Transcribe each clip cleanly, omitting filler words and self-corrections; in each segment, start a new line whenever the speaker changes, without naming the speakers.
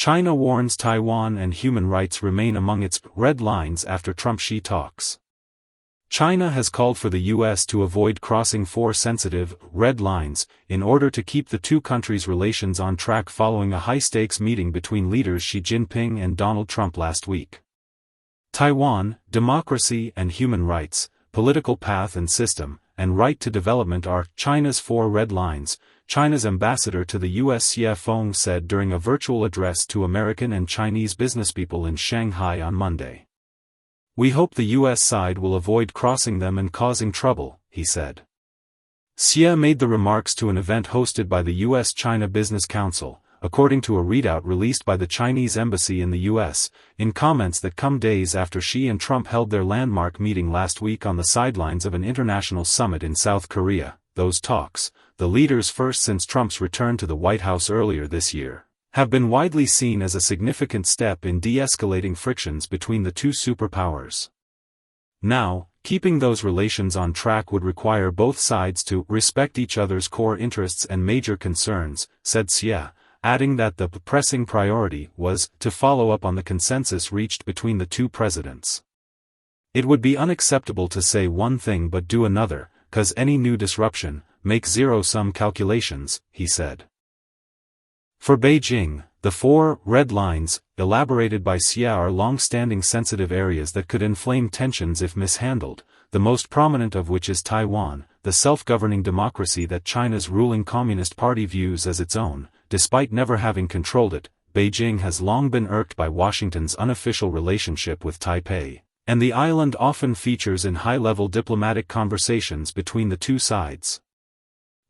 China warns Taiwan and human rights remain among its red lines after Trump-Xi talks. China has called for the U.S. to avoid crossing four sensitive, red lines, in order to keep the two countries' relations on track following a high-stakes meeting between leaders Xi Jinping and Donald Trump last week. Taiwan, democracy and human rights, political path and system, and right to development are China's four red lines, China's ambassador to the U.S. Xie Feng said during a virtual address to American and Chinese businesspeople in Shanghai on Monday. "We hope the U.S. side will avoid crossing them and causing trouble," he said. Xie made the remarks to an event hosted by the U.S.-China Business Council, according to a readout released by the Chinese embassy in the U.S., in comments that come days after Xi and Trump held their landmark meeting last week on the sidelines of an international summit in South Korea. Those talks, the leaders' first since Trump's return to the White House earlier this year, have been widely seen as a significant step in de-escalating frictions between the two superpowers. Now, keeping those relations on track would require both sides to respect each other's core interests and major concerns, said Xie, adding that the pressing priority was to follow up on the consensus reached between the two presidents. "It would be unacceptable to say one thing but do another, 'cause any new disruption makes zero-sum calculations," he said. For Beijing, the four red lines, elaborated by Xie, are long-standing sensitive areas that could inflame tensions if mishandled, the most prominent of which is Taiwan, the self-governing democracy that China's ruling Communist Party views as its own. Despite never having controlled it, Beijing has long been irked by Washington's unofficial relationship with Taipei, and the island often features in high-level diplomatic conversations between the two sides.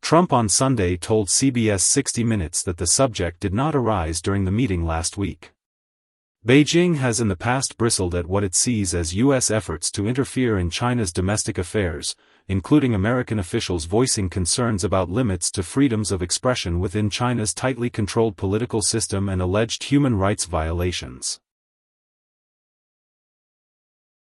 Trump on Sunday told CBS 60 Minutes that the subject did not arise during the meeting last week. Beijing has in the past bristled at what it sees as U.S. efforts to interfere in China's domestic affairs, including American officials voicing concerns about limits to freedoms of expression within China's tightly controlled political system and alleged human rights violations.